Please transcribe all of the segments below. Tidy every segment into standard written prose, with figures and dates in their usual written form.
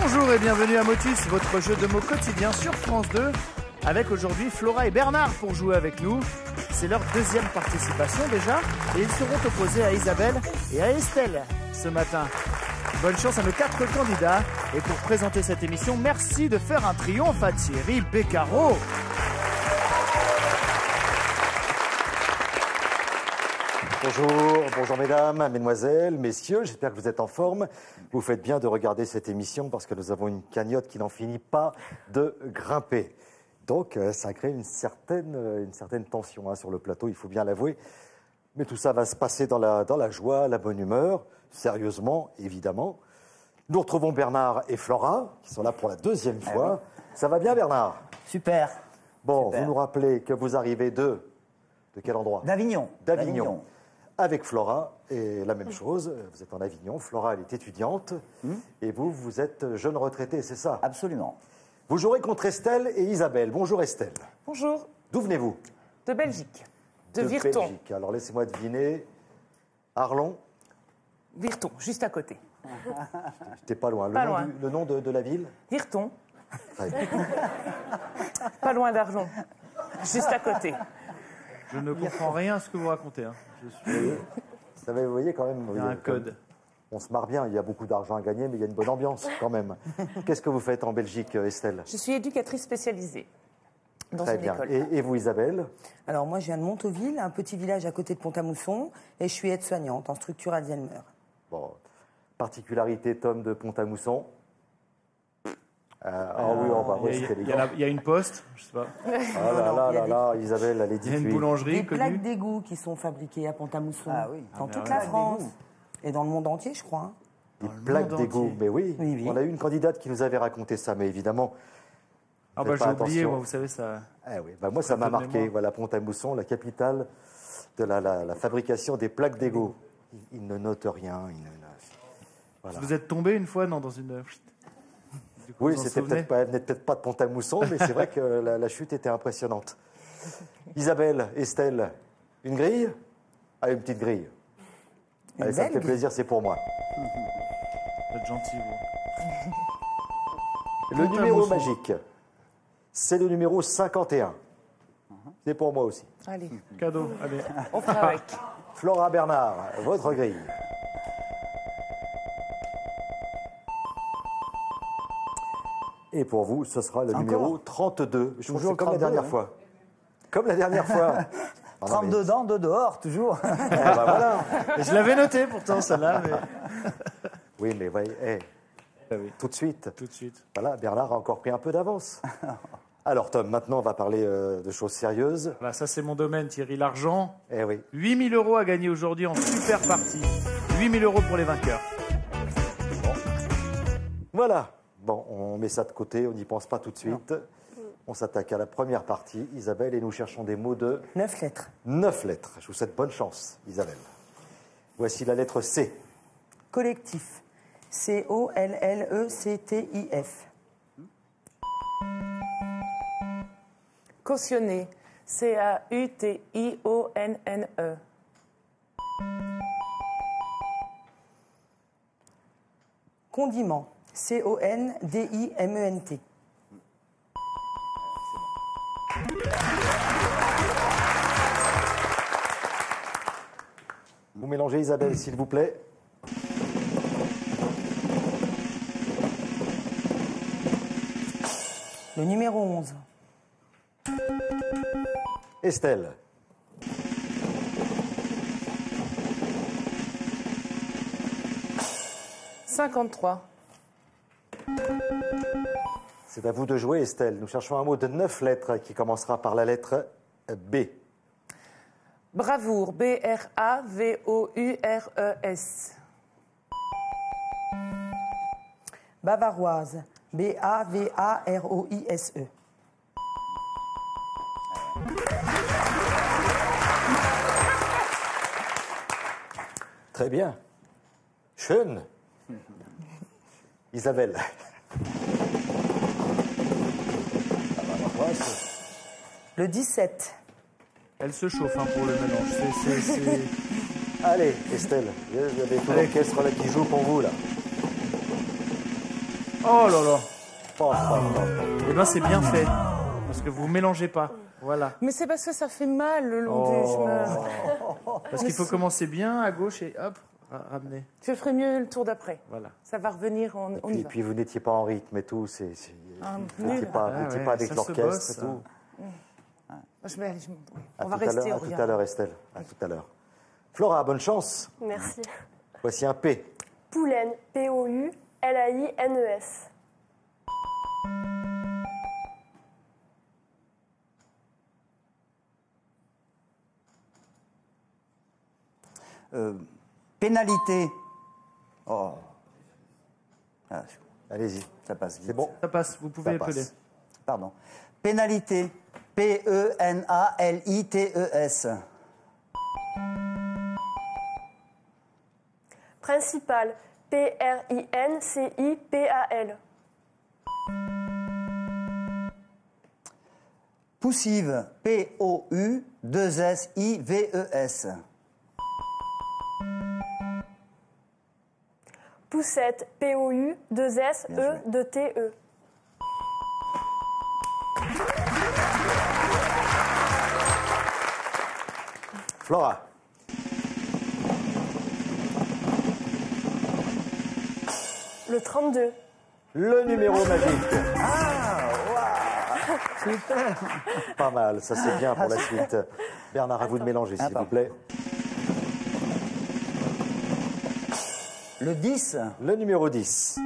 Bonjour et bienvenue à Motus, votre jeu de mots quotidien sur France 2, avec aujourd'hui Flora et Bernard pour jouer avec nous. C'est leur deuxième participation déjà, et ils seront opposés à Isabelle et à Estelle ce matin. Bonne chance à nos 4 candidats, et pour présenter cette émission, merci de faire un triomphe à Thierry Beccaro. Bonjour mesdames, mesdemoiselles, messieurs, j'espère que vous êtes en forme. Vous faites bien de regarder cette émission parce que nous avons une cagnotte qui n'en finit pas de grimper. Donc ça crée une certaine tension sur le plateau, il faut bien l'avouer. Mais tout ça va se passer dans la joie, la bonne humeur, sérieusement, évidemment. Nous retrouvons Bernard et Flora, qui sont là pour la deuxième fois. Ça va bien Bernard? Super. Bon, Super. vous nous rappelez que vous arrivez de quel endroit? D'Avignon. D'Avignon. Avec Flora, et la même chose, vous êtes en Avignon, Flora elle est étudiante, et vous êtes jeune retraitée, c'est ça? Absolument. Vous jouerez contre Estelle et Isabelle. Bonjour Estelle. Bonjour. D'où venez-vous? De Belgique. De Virton. Belgique. Alors laissez-moi deviner. Arlon? Virton, juste à côté. T'es pas loin. Pas loin. Le nom de la ville? Virton, Très bien. pas loin d'Arlon. Juste à côté. Je ne comprends rien à ce que vous racontez. Vous voyez quand même. Il y a un code. On se marre bien, il y a beaucoup d'argent à gagner, mais il y a une bonne ambiance quand même. Qu'est-ce que vous faites en Belgique, Estelle? Je suis éducatrice spécialisée dans Très une bien. école. Et vous, Isabelle? Alors moi, je viens de Montauville, un petit village à côté de Pont-à-Mousson, et je suis aide-soignante en structure Alzheimer. Bon, particularité, Tom, de Pont-à-Mousson. Oui, on va voir, c'est élégant. Il y a une poste, je sais pas. Ah là, Isabelle, elle est Il y a une diffuse. boulangerie Des plaques connue. d'égout qui sont fabriquées à Pont-à-Mousson, Ah oui. dans mais toute ouais. la France, et dans le monde entier, je crois. Des Dans le plaques monde d'égout, entier. mais oui. Oui. On a eu une candidate qui nous avait raconté ça, mais évidemment. Ah faites bah j'ai pas oublié, attention. moi, vous savez ça. Oui, moi ça m'a peu de marqué. mémoire. Voilà, Pont-à-Mousson, la capitale de la fabrication des plaques d'égout. Il ne note rien. Voilà. Vous êtes tombé une fois dans une. Du coup, Oui, vous en c'était souvenez elle venait peut-être pas de Pont-à-Mousson, mais c'est vrai que la chute était impressionnante. Isabelle, Estelle, une grille? Ah, une petite grille. Allez, ça me belle fait grille. plaisir, c'est pour moi. Vous êtes gentil, vous. Le numéro Pont-à-Mousson. magique, c'est le numéro 51. C'est pour moi aussi. Allez, Cadeau, allez. on fera avec. Flora Bernard, votre grille. Et pour vous, ce sera le numéro 32. Je trouve que Toujours c'est comme la 32, dernière hein. fois. Comme la dernière fois. Ah non, 32 dents, 2 dehors, toujours. mais- bah voilà. Et je l'avais noté pourtant, celle-là, mais. Oui, mais voyez, oui. tout de suite. Tout de suite. Voilà, Bernard a encore pris un peu d'avance. Alors Tom, maintenant on va parler de choses sérieuses. Voilà, ça c'est mon domaine, Thierry. L'argent. Eh oui. 8 000 € à gagner aujourd'hui en super partie. 8 000 € pour les vainqueurs. Voilà. Bon, on met ça de côté, on n'y pense pas tout de suite. On s'attaque à la première partie, Isabelle, et nous cherchons des mots de 9 lettres. 9 lettres. Je vous souhaite bonne chance, Isabelle. Voici la lettre C. Collectif. C-O-L-L-E-C-T-I-F. Cautionner. C-A-U-T-I-O-N-N-E. Condiment. C-O-N-D-I-M-E-N-T. Vous mélangez, Isabelle, s'il vous plaît. Le numéro 11. Estelle. « 53. C'est à vous de jouer, Estelle. Nous cherchons un mot de 9 lettres qui commencera par la lettre B. Bravoure. B-R-A-V-O-U-R-E-S. Bavaroise. B-A-V-A-R-O-I-S-E. Très bien. Schön. Isabelle. Le 17. Elle se chauffe pour le mélange. C'est- Allez, Estelle, il y avait tout Allez. l'orchestre là qui joue pour vous là. Oh là là. Oh, oh, oh. Eh ben c'est bien fait. Parce que vous mélangez pas. Voilà. Mais c'est parce que ça fait mal le long du chemin. Parce qu'il faut commencer bien à gauche et hop, ramener. Je ferai mieux le tour d'après. Voilà. Ça va revenir, on y Et va. puis vous n'étiez pas en rythme et tout. Vous n'étiez nul. pas, Ah vous n'étiez ouais, pas avec ça se l'orchestre bosse, et tout. Je vais aller, je monte. À On va tout à l'heure, rester, à on tout regarde. à l'heure, Estelle. À tout à l'heure. Flora, bonne chance. Merci. Voici un P. Poulaine, P-O-U-L-A-I-N-E-S. Pénalité. Oh. Ah, Allez-y. ça passe vite. C'est bon. Ça passe, vous pouvez Ça passe. épeler. Pardon. Pénalité. P-E-N-A-L-I-T-E-S. Principal, P-R-I-N-C-I-P-A-L. Poussive. P-O-U-2-S-I-V-E-S. Poussette, P-O-U-2-S-E-T-E. Flora. Le 32. Le numéro magique. Super. Pas mal, ça c'est bien pour la suite. Bernard, à vous de mélanger, s'il vous pardon. plaît. Le 10. Le numéro 10.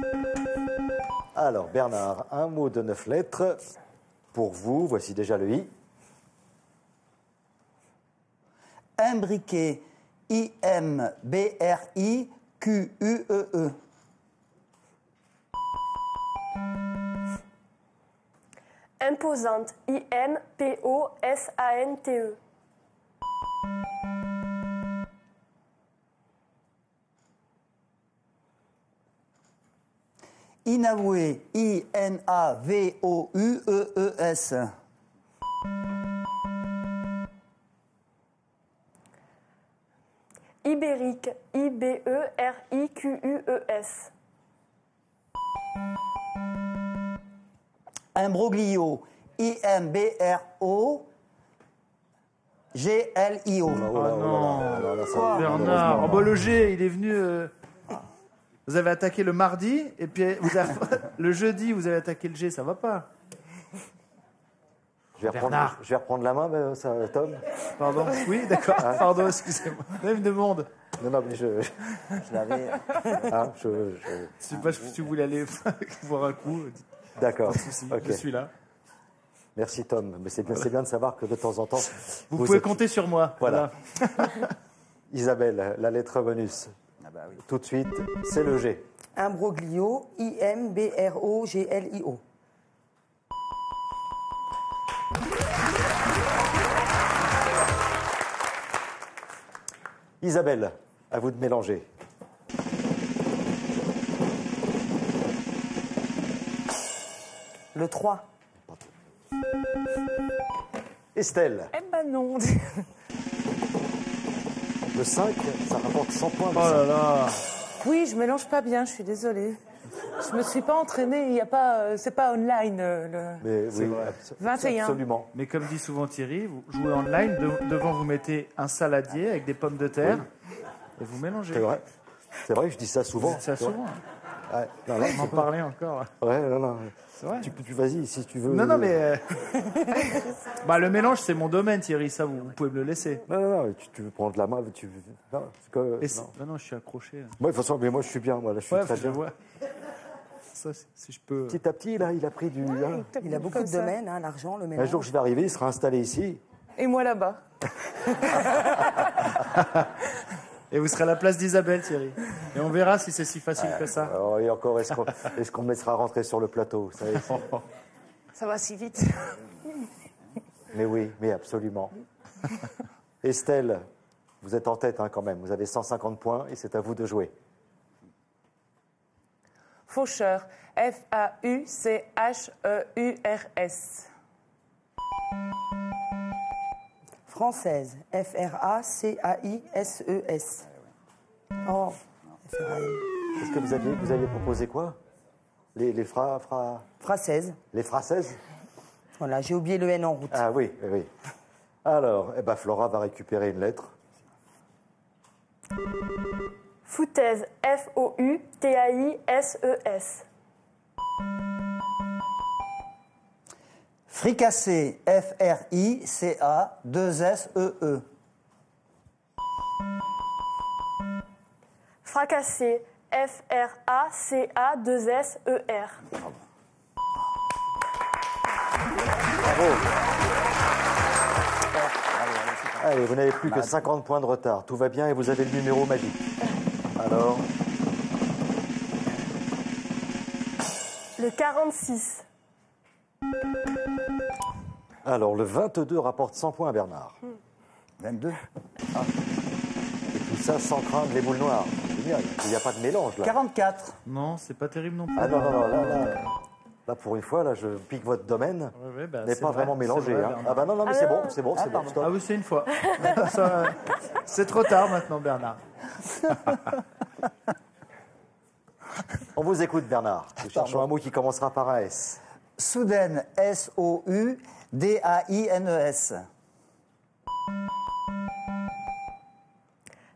Alors, Bernard, un mot de 9 lettres. Pour vous, voici déjà le I. Imbriqué. I-M-B-R-I-Q-U-E-E. Imposante, I-M-P-O-S-A-N-T-E. Inavoué. I-N-A-V-O-U-E-E-S. Ibérique, I-B-E-R-I-Q-U-E-S. Imbroglio. I-M-B-R-O-G-L-I-O. Oh là, oh là, alors là, ça, Bernard, malheureusement, oh, bah, le G, il est venu. Vous avez attaqué le mardi, et puis le jeudi, vous avez attaqué le G, ça va pas. je vais Bernard. reprendre la main, Tom. Pardon. Oui, d'accord. Pardon, excusez-moi. Même de monde. Non, non, mais Je l'avais. hein, Je sais pas si vous voulez aller voir un coup. D'accord. Pas de souci, Ok. je suis là. Merci, Tom. Mais c'est bien de savoir que de temps en temps. Vous pouvez êtes- compter sur moi. Voilà. Isabelle, la lettre bonus. Ah bah oui. Tout de suite, c'est le G. Imbroglio, I-M-B-R-O-G-L-I-O. Isabelle, à vous de mélanger. Le 3. Estelle, Eh ben non. le 5, ça rapporte 100 points. Oh là là. Oui, je mélange pas bien, je suis désolée. Je me suis pas entraînée, il y a pas, c'est pas online. Mais oui, vrai. 21. absolument. Mais comme dit souvent Thierry, vous jouez online, devant vous mettez un saladier avec des pommes de terre et vous mélangez. C'est vrai. C'est vrai que je dis ça souvent. Vous dites ça tu vois. souvent. Ouais, non, non, On en parlait encore. ouais, non, non. C'est vrai. Tu vas-y, si tu veux. Non, non, mais. Bah, le mélange, c'est mon domaine, Thierry, ça, vous pouvez me le laisser. Non, non, non, tu veux prendre la main, tu veux. Non, c'est que. Et non. non, non, je suis accroché. Là. Moi, de toute façon, mais moi, je suis bien. Moi, là, je suis Ouais, très je bien. vois. Ça, si je peux. Petit à petit, là, il a pris du. hein. Il a beaucoup Comme de ça. domaines, hein, l'argent, le Un mélange. jour, je vais arriver, il sera installé ici. Et moi là-bas. Et vous serez à la place d'Isabelle, Thierry. Et on verra si c'est si facile que ça. Alors, et encore, est-ce qu'on me laissera rentrer sur le plateau vous savez, Ça va si vite. Mais oui, mais absolument. Estelle, vous êtes en tête hein, quand même. Vous avez 150 points et c'est à vous de jouer. Faucheur. F-A-U-C-H-E-U-R-S. Française. F-R-A-C-A-I-S-E-S. Oh, F-R-A-I. Est-ce que vous aviez proposé quoi Les Française. les fraises. Voilà, j'ai oublié le N en route. Ah oui, oui, oui. Alors, eh ben, Flora va récupérer une lettre. Foutaise. F-O-U-T-A-I-S-E-S. Fricassé. F-R-I-C-A-2-S-E-E. Fracassé. F-R-A-C-A-2-S-E-R. Bravo. Allez, vous n'avez plus que 50 points de retard. Tout va bien et vous avez le numéro magique. Alors, Le 46. alors le 22 rapporte 100 points à Bernard. 22. Et tout ça sans craindre les boules noires. Génial. Il n'y a pas de mélange là. 44. Non, c'est pas terrible non plus. Ah non, non, non, là, pour une fois, là, je pique votre domaine. Ouais, bah, N'est c'est pas vrai, vraiment c'est mélangé. vrai, Hein. Bernard. Ah bah non, non, mais Ah c'est non. bon, c'est bon, c'est bon, stop. Ah oui, c'est une fois. Ça, c'est trop tard maintenant, Bernard. On vous écoute, Bernard. Nous cherchons un mot qui commencera par un S. Soudaine. S-O-U-D-A-I-N-E-S.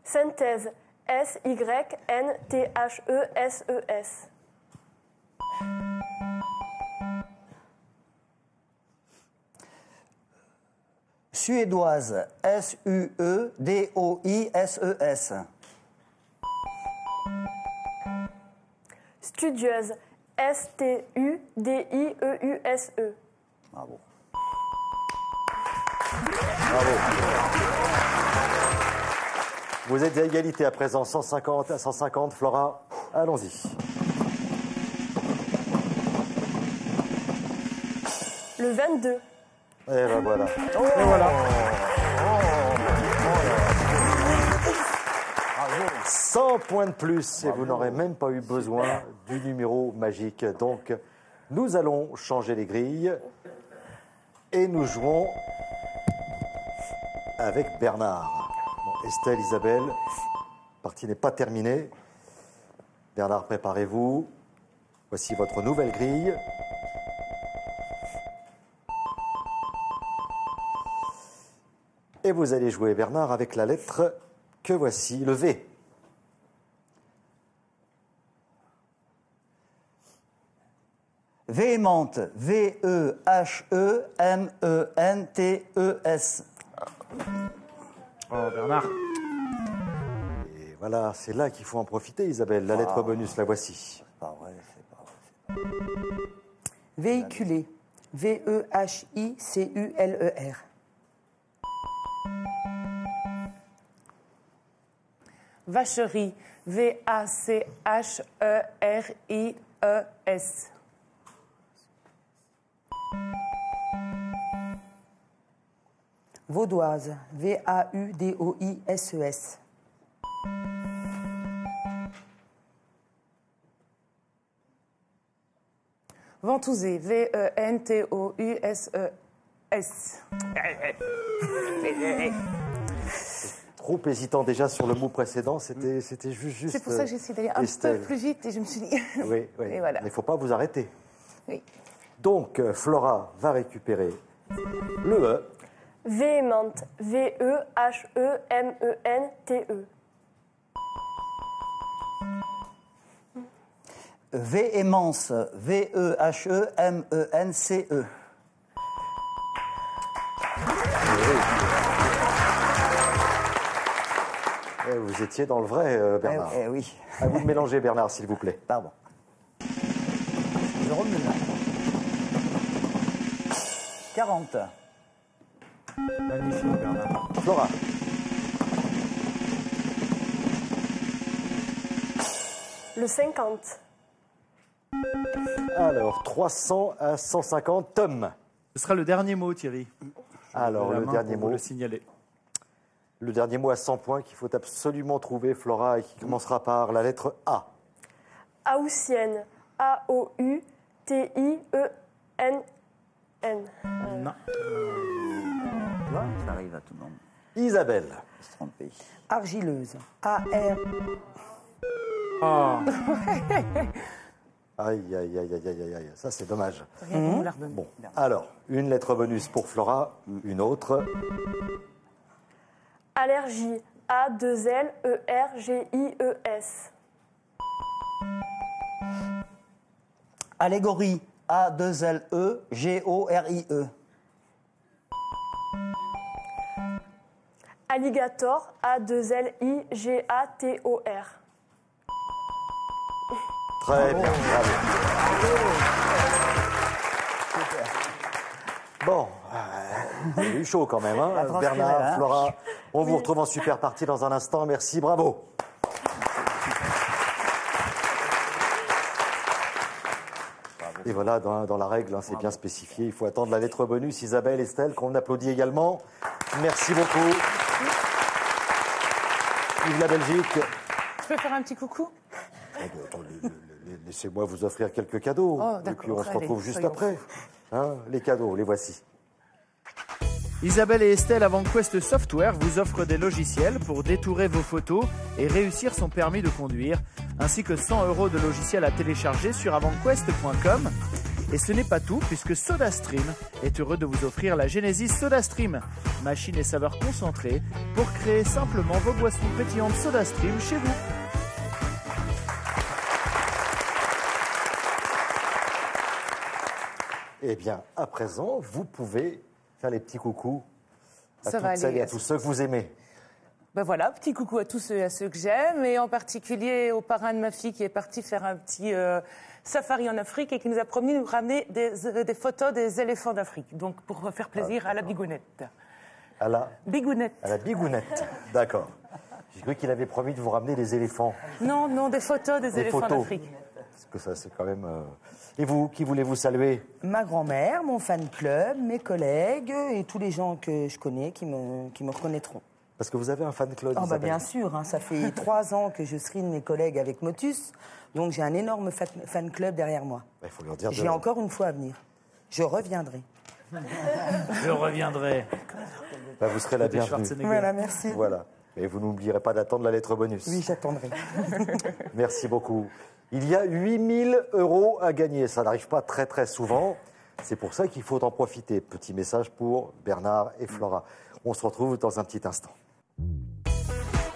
Synthèse. S-Y-N-T-H-E-S-E-S. Suédoise. S-U-E-D-O-I-S-E-S. Studieuse. S-T-U-D-I-E-U-S-E. Bravo. Bravo. Vous êtes à égalité à présent, 150 à 150. Flora, allons-y. Le 22. Et ben voilà. Et voilà. 100 points de plus et vous n'aurez même pas eu besoin du numéro magique. Donc, nous allons changer les grilles et nous jouons avec Bernard. Bon, Estelle, Isabelle, la partie n'est pas terminée. Bernard, préparez-vous. Voici votre nouvelle grille. Et vous allez jouer, Bernard, avec la lettre que voici, le V. Véhémente. V-E-H-E-M-E-N-T-E-S. Oh, Bernard. Et voilà, c'est là qu'il faut en profiter, Isabelle. La lettre bonus, la voici. C'est pas vrai, c'est pas vrai. Véhiculer. V-E-H-I-C-U-L-E-R. Vacherie. V-A-C-H-E-R-I-E-S. Vaudoise. V-A-U-D-O-I-S-E-S. Ventousé. V-E-N-T-O-U-S-E-S. Trop hésitant déjà sur le mot précédent, c'était juste. C'est pour ça que j'ai essayé d'aller un Estelle. peu plus vite et je me suis dit. Oui, oui. Et voilà. Mais il ne faut pas vous arrêter. Oui. Donc, Flora va récupérer le E. Véhémente. V-E-H-E-M-E-N-T-E. Véhémence. V-E-H-E-M-E-N-C-E. Vous étiez dans le vrai, Bernard. Eh oui. À vous de mélanger, Bernard, s'il vous plaît. Pardon. Je remue là. 40. Magnifique, Bernard. Flora. Le 50. Alors, 300 à 150. Tom. Ce sera le dernier mot, Thierry. Alors, La le main dernier pour vous mot. le signaler. Le dernier mot à 100 points qu'il faut absolument trouver, Flora, et qui commencera par la lettre A. Aoussienne. A-O-U-T-I-E-N-N. Non. Tu vois, ça arrive à tout le monde. Isabelle. De se tromper. Argileuse. A-R. Oh. Aïe, aïe, aïe, aïe, aïe, aïe. Ça, c'est dommage. Rien qu'on me la redonne. Bon, alors, une lettre bonus pour Flora, une autre. Allergie. A2L-E-R-G-I-E-S. Allégorie. A2LE-G-O-R-I-E. Alligator. A2L-I-G-A-T-O-R. Très bien, bravo. Bon, il y a eu chaud quand même, hein, transpiré, Bernard, hein. Flora. On vous retrouve en super partie dans un instant. Merci, bravo. Et voilà, dans la règle, hein, c'est bien spécifié. Il faut attendre la lettre bonus. Isabelle, Estelle, qu'on applaudit également. Merci beaucoup. Vive la Belgique. Je peux faire un petit coucou? Laissez-moi vous offrir quelques cadeaux. Oh, et d'accord. puis on se Allez, retrouve juste soyons après. Hein, les cadeaux, les voici. Isabelle et Estelle avant Quest Software vous offrent des logiciels pour détourer vos photos et réussir son permis de conduire, ainsi que 100 € de logiciels à télécharger sur avantquest.com. Et ce n'est pas tout, puisque SodaStream est heureux de vous offrir la Genesis SodaStream, machine et saveur concentrée, pour créer simplement vos boissons pétillantes SodaStream chez vous. Eh bien, à présent, vous pouvez faire les petits coucous à Ça va toutes celles aller. et à tous ceux que vous aimez. Ben voilà, petit coucou à tous ceux et à ceux que j'aime, et en particulier au parrain de ma fille qui est parti faire un petit safari en Afrique et qui nous a promis de nous ramener des photos des éléphants d'Afrique. Donc pour faire plaisir à la bigounette. À la Bigounette. bigounette. D'accord. J'ai cru qu'il avait promis de vous ramener des éléphants. Non, non, des photos des Des éléphants photos. d'Afrique. Parce que ça, c'est quand même... Et vous, qui voulez-vous saluer? Ma grand-mère, mon fan club, mes collègues et tous les gens que je connais qui me reconnaîtront. Parce que vous avez un fan club, Oh bah Isabelle. bien sûr, hein, ça fait 3 ans que je screen mes collègues avec Motus, donc j'ai un énorme fan club derrière moi. Il faut leur dire J'ai encore une fois à venir. Je reviendrai. Je reviendrai. Bah, vous serez la Côté bienvenue. Schwarzenegger. Voilà, merci. Voilà. Et vous n'oublierez pas d'attendre la lettre bonus. Oui, j'attendrai. Merci beaucoup. Il y a 8 000 € à gagner. Ça n'arrive pas très très souvent. C'est pour ça qu'il faut en profiter. Petit message pour Bernard et Flora. On se retrouve dans un petit instant.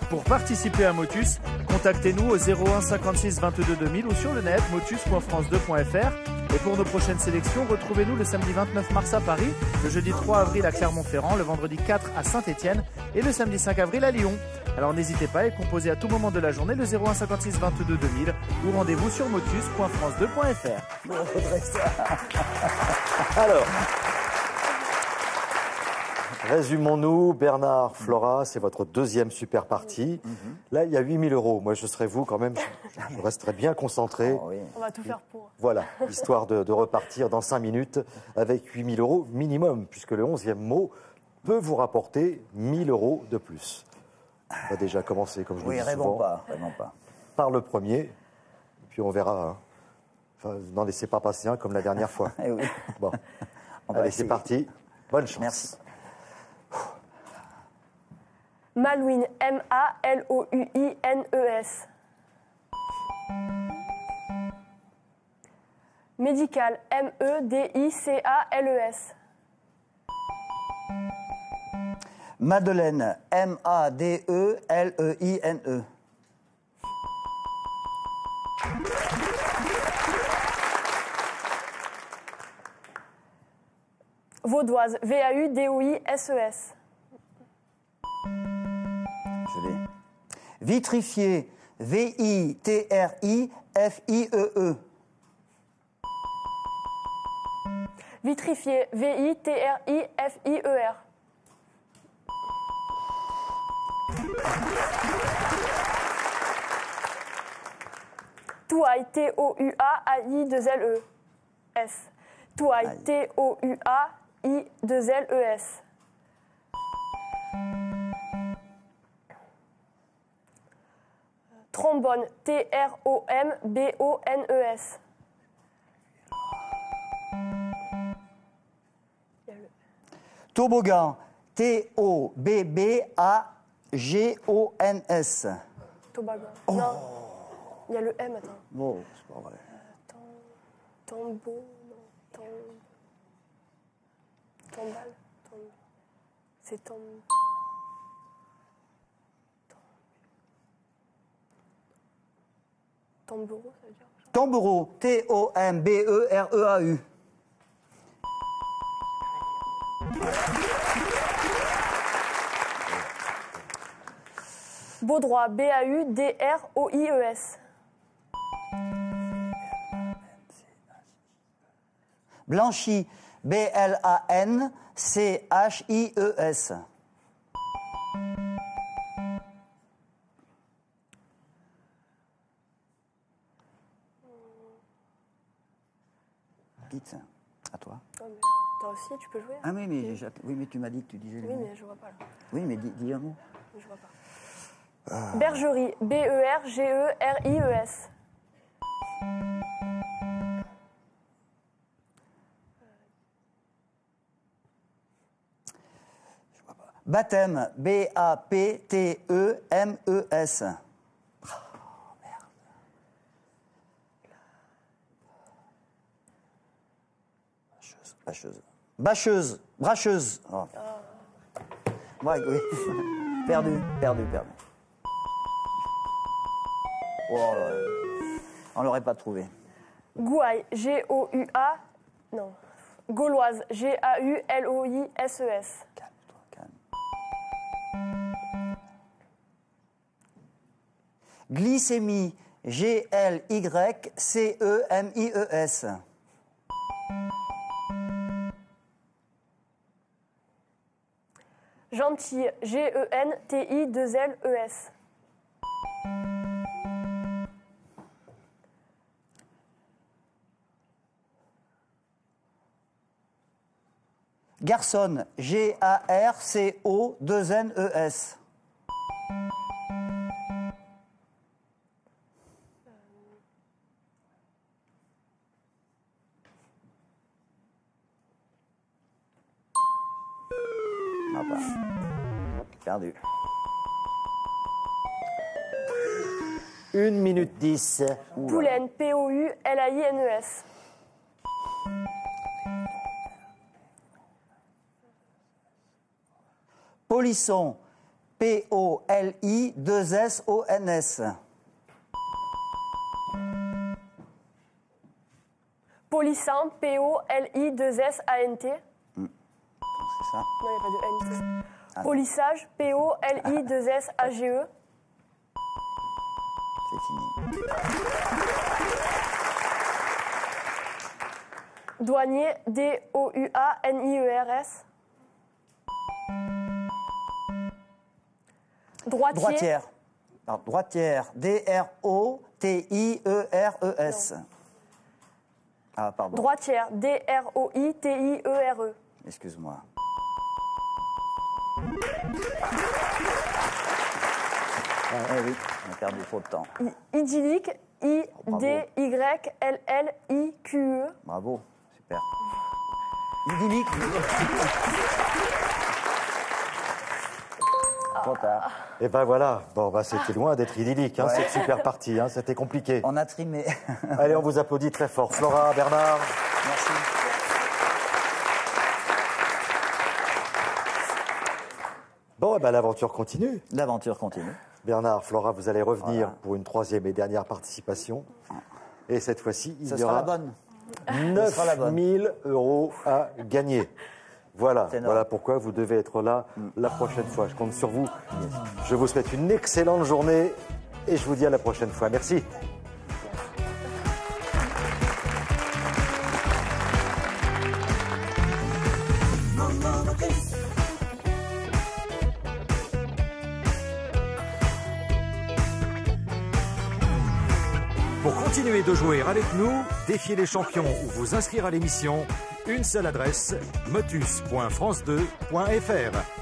Pour participer à Motus, contactez-nous au 01 56 22 2000 ou sur le net motus.france2.fr. Et pour nos prochaines sélections, retrouvez-nous le samedi 29 mars à Paris, le jeudi 3 avril à Clermont-Ferrand, le vendredi 4 à Saint-Étienne et le samedi 5 avril à Lyon. Alors n'hésitez pas et composez à tout moment de la journée le 01 56 22 2000 ou rendez-vous sur motus.france2.fr. Alors, résumons-nous. Bernard, Flora, c'est votre deuxième super partie. Là, il y a 8 000 €. Moi, je serais vous quand même. Je resterais bien concentré. Oh, oui. On va tout faire pour. Voilà, histoire de repartir dans 5 minutes avec 8 000 € minimum, puisque le 11e mot peut vous rapporter 1 000 € de plus. On va déjà commencer, comme je Oui, le dis rêvons souvent, pas, rêvons pas. par le premier, puis on verra. Hein. Enfin, n'en laissez pas passer un comme la dernière fois. Eh oui. Bon, On va allez, c'est essayer. parti. Bonne chance. Merci. Malouine. M-A-L-O-U-I-N-E-S. Médical. M-E-D-I-C-A-L-E-S. Madeleine. M-A-D-E-L-E-I-N-E. Vaudoise. V-A-U-D-O-I-S-E-S. Je l'ai. Vitrifié. V-I-T-R-I-F-I-E-E. Vitrifié. V-I-T-R-I-F-I-E-R. Touaille. T-O-U-A-I-2-L-E-S. Touaille. T-O-U-A-I-2-L-E-S. Trombone. T-R-O-M-B-O-N-E-S. Toboggan. T-O-B-B-A-G-O-N-S. Tobago. Non. Il y a le M, attends. Bon, c'est pas vrai. Tambo, non. Tambal. C'est tam... Tamburo, ça veut dire. Tombero. T-O-M-B-E-R-E-A-U. Baudroie, B-A-U-D-R-O-I-E-S. Blanchi. B-L-A-N-C-H-I-E-S. Vite, à toi. Oh, mais toi aussi, tu peux jouer. Ah oui, mais tu m'as dit que tu disais le Oui, mot. mais je vois pas là. Oui, mais dis un mot. Je vois pas. Bergerie, B-E-R-G-E-R-I-E-S. Baptême, B-A-P-T-E-M-E-S. Bâcheuse, bracheuse. Oh. Ouais, oui. Perdu. Oh, on l'aurait pas trouvé. Gouaille, G-O-U-A. Non. Gauloise, G-A-U-L-O-I-S-E-S. Calme-toi, calme. Glycémie, G-L-Y-C-E-M-I-E-S. Gentil, G-E-N-T-I-2-L-E-S. Garçonne, G-A-R-C-O-2-N-E-S. Ah bah. Perdu. 1 minute 10. Poulaine, P-O-U-L-A-I-N-E-S. Polisson, P-O-L-I-2-S-O-N-S. Polissan, P-O-L-I-2-S-A-N-T. C'est ça. Non, il n'y a pas de N-T. Polissage, P-O-L-I-2-S-A-G-E. C'est fini. Douanier, D-O-U-A-N-I-E-R-S. Droitier. Droitière. Alors, droitière, D-R-O-T-I-E-R-E-S. Ah, pardon. Droitière, D-R-O-I-T-I-E-R-E. Excuse-moi. Oui, on a perdu trop de temps. Idyllique, I-D-Y-L-L-I-Q-E. Bravo, super. Idyllique. Trop tard. Et ben voilà, bon, bah, c'était loin d'être idyllique, hein, Ouais. cette super partie, hein, c'était compliqué. On a trimé. Allez, on vous applaudit très fort. Flora, Bernard. Merci. Bon, eh ben, l'aventure continue. L'aventure continue. Bernard, Flora, vous allez revenir Voilà. pour une 3e et dernière participation. Et cette fois-ci, il Ce y sera la aura bonne. 9 sera la bonne. 000 € à gagner. Voilà, C'est énorme. voilà pourquoi vous devez être là la prochaine fois. Je compte sur vous. Je vous souhaite une excellente journée et je vous dis à la prochaine fois. Merci. Pour continuer de jouer avec nous, défier les champions ou vous inscrire à l'émission, une seule adresse, motus.france2.fr.